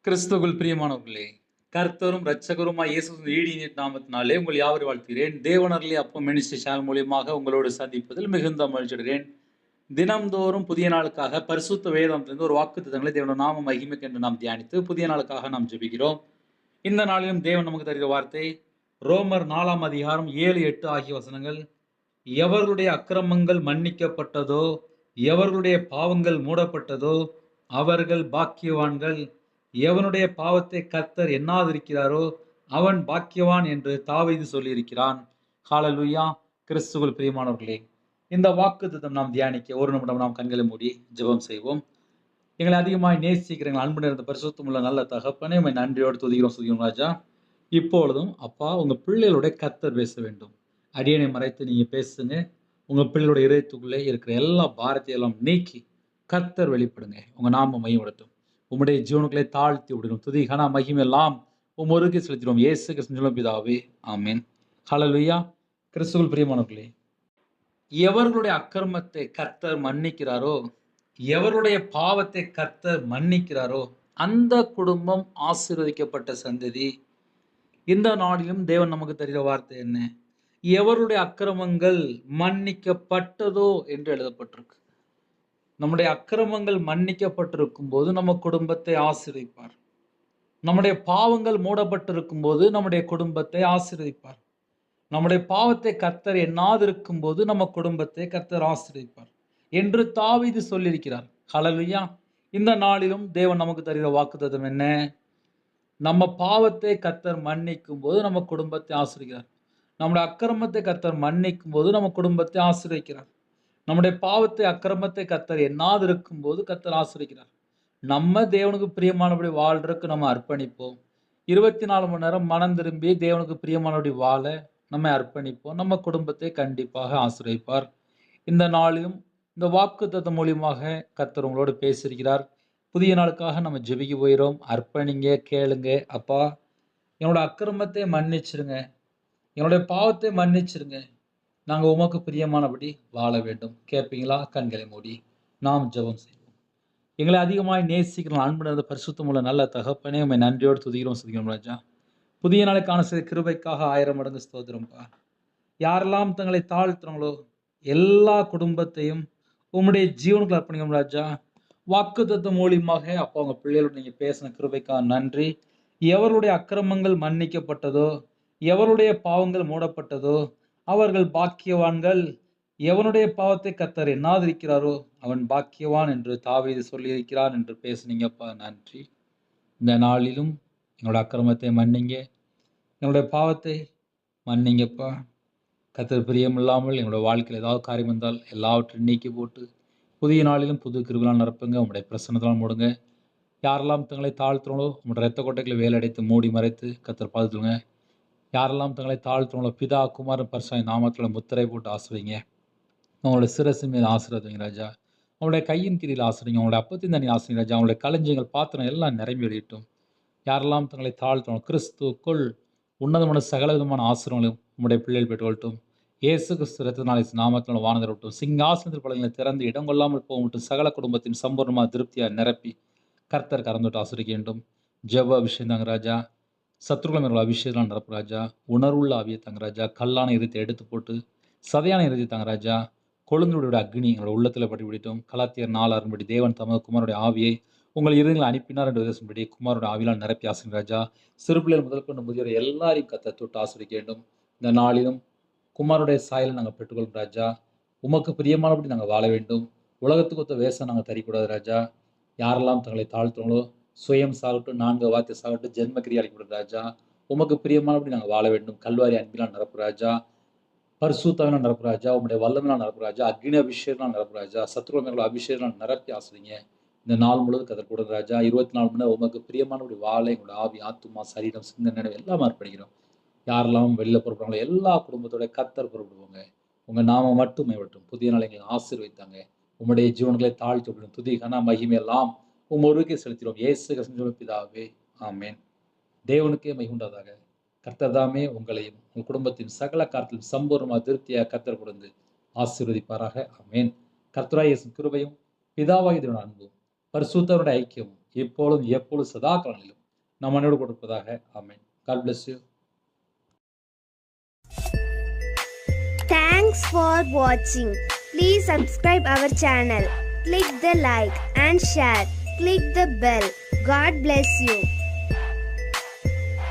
கிறிஸ்துவுக்குள் பிரியமானவர்களே, கர்த்தரும் இரட்சகருமாய் இயேசு ஈடியின் நாமத்தினாலே உங்கள் யாவரையும் வாழ்த்துகிறேன். தேவனருளி அப்பம் மினிஸ்ட்ரி சேனல் மூலியமாக உங்களோடு சந்திப்பதில் மிகுந்த மகிழ்ச்சி அடைகிறேன். தினம்தோறும் புதிய நாளுக்காக பரிசுத்த வேதாகமத்திலிருந்து ஒரு வாக்குத்தத்தங்களை தேவனுடைய நாம மகிமைக்கு என்று நாம் தியானித்து புதிய நாளுக்காக நாம் ஜெபிக்கிறோம். இந்த நாளிலும் தேவன் நமக்கு தருகிற வார்த்தை ரோமர் 4ஆம் அதிகாரம் 7, 8 ஆகிய வசனங்கள். எவர்களுடைய அக்கிரமங்கள் மன்னிக்கப்பட்டதோ, எவர்களுடைய பாவங்கள் மூடப்பட்டதோ, அவர்கள் பாக்கியவான்கள். எவனுடைய பாவத்தை கர்த்தர் எண்ணாதிருக்கிறாரோ அவன் பாக்கியவான் என்று தாவீது சொல்லியிருக்கிறான். ஹல்லேலூயா. கிறிஸ்துவுக்குள் பிரியமானவர்களே, இந்த வாக்குத்தத்தம் நாம் தியானிக்க ஒரு நிமிடம் நாம் கண்களை மூடி ஜெபம் செய்வோம். எங்களை அதிகமாய் நேசிக்கிற எங்கள் அன்பு நிறைந்த பரிசுத்தமுள்ள நல்ல தகப்பனே, உம்மை நன்றியோடு துதிக்கிறோம் ராஜா. இப்பொழுதும் அப்பா, உங்க பிள்ளைகளுடைய கர்த்தர் பேச வேண்டும். அடியனை மறைத்து நீங்க பேசுங்க. உங்க பிள்ளைகளுடைய இதயத்துக்குள்ளே இருக்கிற எல்லா பாரத்தையெல்லாம் நீக்கி கர்த்தர் வெளிப்படுங்க. உங்க நாம மையப்படட்டும். உம்முடைய ஜீவனுக்களை தாழ்த்தி விடணும். துதி கன மகிமை எல்லாம் ஒருவருக்கு செலுத்திடுவோம். இயேசு கிறிஸ்துவின் பிதாவே, ஆமென். ஹல்லேலூயா. கிறிஸ்துவுக்குள் பிரியமானவர்களே, எவர்களுடைய அக்கிரமத்தை கர்த்தர் மன்னிக்கிறாரோ, எவருடைய பாவத்தை கர்த்தர் மன்னிக்கிறாரோ, அந்த குடும்பம் ஆசீர்வதிக்கப்பட்ட சந்ததி. இந்த நாளிலும் தேவன் நமக்கு தருகிற வார்த்தை என்ன? எவருடைய அக்கிரமங்கள் மன்னிக்கப்பட்டதோ என்று எழுதப்பட்டிருக்கு. நம்முடைய அக்கிரமங்கள் மன்னிக்கப்பட்டிருக்கும் போது நம்ம குடும்பத்தை ஆசீர்வதிப்பார். நம்முடைய பாவங்கள் மூடப்பட்டிருக்கும் போது நம்முடைய குடும்பத்தை ஆசீர்வதிப்பார். நம்முடைய பாவத்தை கர்த்தர் எண்ணாதிருக்கும் போது நம்ம குடும்பத்தை கர்த்தர் ஆசீர்வதிப்பார் என்று தாவீது சொல்லியிருக்கிறார். ஹல்லேலூயா. இந்த நாளிலும் தேவன் நமக்கு தருகிற வாக்குத்தத்தம் என்ன? நம்ம பாவத்தை கர்த்தர் மன்னிக்கும் போது நம்ம குடும்பத்தை ஆசீர்வதிக்கிறார். நம்முடைய அக்கிரமத்தை கர்த்தர் மன்னிக்கும் போது நம்ம குடும்பத்தை ஆசீர்வதிக்கிறார். நம்முடைய பாவத்தை அக்கிரமத்தை கர்த்தர் எண்ணாதிருக்கும் போது கர்த்தர் ஆசீர்வதிக்கிறார். நம்ம தேவனுக்கு பிரியமானபடி வாழ்றதுக்கு நம்ம அர்ப்பணிப்போம். 24 மணி நேரம் மனம் திரும்பி தேவனுக்கு பிரியமானபடி வாழ நம்ம அர்ப்பணிப்போம். நம்ம குடும்பத்தை கண்டிப்பாக ஆசீர்வதிப்பார். இந்த நாளிலும் இந்த வாக்குத்தத்தம் மூலியமாக கர்த்தர் உங்களோடு பேசியிருக்கிறார். புதிய நாளுக்காக நம்ம ஜெபிக்க போயிரோம். அர்ப்பணிங்க, கேளுங்க. அப்பா, என்னோட அக்கிரமத்தை மன்னிச்சிருங்க, என்னுடைய பாவத்தை மன்னிச்சிருங்க, நாங்க உமக்கு பிரியமானபடி வாழ வேண்டும். கேட்பீங்களா? கண்களை மூடி நாம் ஜெபம் செய்வோம். எங்களை அதிகமாய் நேசிக்கிற அன்பு நிறைந்த பரிசுத்தமுள்ள நல்ல தகப்பனே, உம்மை நன்றியோடு துதிக்கிறோம் ராஜா. புதிய நாளுக்கான செய்த கிருபைக்காக 1000 மடங்கு ஸ்தோத்திரம்பா. யாரெல்லாம் தங்களை தாழ்த்துறாங்களோ எல்லா குடும்பத்தையும் உம்முடைய ஜீவனுக்கு அர்ப்பணிக்கிறோம் ராஜா. வாக்குத்தத்தம் மூலியமாக அப்பா, உங்க பிள்ளைகளோடு நீங்க பேசின கிருபைக்காக நன்றி. எவருடைய அக்கிரமங்கள் மன்னிக்கப்பட்டதோ, எவருடைய பாவங்கள் மூடப்பட்டதோ அவர்கள் பாக்கியவான்கள். எவனுடைய பாவத்தை கர்த்தர் எண்ணாதிருக்கிறாரோ அவன் பாக்கியவான் என்று தாவீது சொல்லியிருக்கிறான் என்று பேசுனீங்கப்பா, நன்றி. இந்த நாளிலும் என்னோட அக்கிரமத்தை மன்னிங்க, என்னுடைய பாவத்தை மன்னிங்கப்பா. கர்த்தர் பிரியமில்லாமல் என்னோட வாழ்க்கையில் ஏதாவது காரியம் வந்தால் எல்லாவற்றையும் நீக்கி போட்டு புதிய நாளிலும் புது கிருபையால் நிரப்புங்க. உங்களுடைய பிரசன்னத்தால் மூடுங்க. யாரெல்லாம் தங்களை தாழ்த்துறோங்களோ உங்களுடைய இரத்த கொட்டைகளை வேலடைத்து மூடி மறைத்து கர்த்தர் பாதுகாத்துங்க. யாரெல்லாம் தங்களை தாழ்த்துறவங்களோ பிதா குமாரன் பரிசுத்த நாமத்தில் முத்திரை போட்டு ஆசிரியங்க. அவங்களோட சிரசு மேல் ஆசீர்வதிங்க ராஜா. அவங்களுடைய கையின் கீழில் ஆசிரியங்க. அவங்களுடைய அப்பத்தின் தண்ணி ஆசிரியங்க ராஜா. அவங்களுடைய களஞ்சியங்கள் பாத்திரம் எல்லாம் நிரம்பி வெளியிட்டும். யாரெல்லாம் தங்களை தாழ்த்துறோம் கிறிஸ்துக்குள் உன்னதமான சகல விதமான ஆசீர்வாதங்களும் உங்களுடைய பிள்ளைகள் பெற்றுக்கொள்ளட்டும். இயேசு கிறிஸ்து இரத்தினாலே நாமத்தில் வானத்தில் விட்டும் சிங்காசனத்தில் பலங்களை திறந்து இடம் கொள்ளாமல் போகட்டும். சகல குடும்பத்தின் சம்பூர்ணமாக திருப்தியாக நிரப்பி கர்த்தர் கறந்துவிட்டு ஆசிரிக்க வேண்டும். ஜெப அபிஷேகம் தாங்க ராஜா. சத்ருக்கள் மேல அபிஷேகம் நடப்பு ராஜா. உணர்வுள்ள ஆவியை தாங்க ராஜா. கல்லான இருத்தை எடுத்து போட்டு சதையான இருத்தை தாங்க ராஜா. கொழுந்துடைய அக்னி எங்களோட உள்ளத்தில் படி பிடித்தோம். கலாத்தியர் 4:6 தேவன் தமது குமாரோட ஆவியை உங்கள் இருதயங்களை அனுப்பினார் என்று உபதேசம்படி குமாரோட ஆவியால் நிரப்பி ஆசிரியர் ராஜா. சிறுபிள்ளைகள் முதல் கொண்டு முதியோர் எல்லாரையும் கத்த தொட்டு ஆசிரிக்க வேண்டும். இந்த நாளிலும் குமாரோடைய சாயலை நாங்கள் பெற்றுக்கொள்ளும் ராஜா. உமக்கு பிரியமானபடி நாங்கள் வாழ வேண்டும். உலகத்துக்கு ஒத்த வேஷம் நாங்கள் தரக்கூடாது ராஜா. யாரெல்லாம் தங்களை தாழ்த்துறோங்களோ சுயம் சாகட்டும், 4 வார்த்தை சாகட்டும், ஜென்ம கிரியை அளிக்கப்படும் ராஜா. உமக்கு பிரியமானபடி நாங்கள் வாழ வேண்டும். கல்வாரி அன்பினால் நிரப்பு ராஜா. பரிசுத்தாவினால் நிரப்பு ராஜா. உங்களுடைய வல்லமையினால் நிரப்பு ராஜா. அக்னி அபிஷேகனால் நிரப்பு ராஜா. சத்ருவ அபிஷேகனால் நிரப்பி ஆசிரிங்க. இந்த நாள் முழுவதும் கதர் கூட ராஜா. 24 மணி நேரம் உமக்கு பிரியமானபடி வாழ எங்களுடைய ஆவி, ஆத்துமா, சரீரம், சிந்தனை, நினைவு எல்லாம் அர்ப்பணிக்கிறோம். யாரெல்லாம் வெளியில் புறப்படுறாங்களோ எல்லா குடும்பத்தோட கத்தர் புறப்படுவாங்க. உங்கள் நாம மட்டும் மேம்பட்டும். புதிய நாளை எங்களை ஆசீர்வதித்தாங்க. உம்முடைய ஜீவன்களை தாழ்த்தி விடணும். துதி கன மகிமை எல்லாம் ஒருவருக்கே செலுத்திடுவோம். இயேசு கிறிஸ்துவின் பிதாவே, ஆமென். தேவனுக்கே மகிமை உண்டாதாக. கர்த்தர் தாமே உங்களையும் உங்கள் குடும்பத்தின் சகல காரியத்திலும் சம்பூர்ணமாக திருப்தியாக கர்த்தர் கொடுத்து ஆசீர்வதிப்பாராக. ஆமென். கர்த்தராகிய இயேசு கிருபையும் பிதாவாகிய தேவனுடைய அன்பும் பரிசுத்தருடைய ஐக்கியமும் இப்பொழுதும் எப்பொழுதும் சதா காலங்களிலும் நம் மனோடு கொடுப்பதாக. ஆமென். God bless you. Thanks for watching. Please subscribe our channel. Click the like and share. Click the bell. God bless you.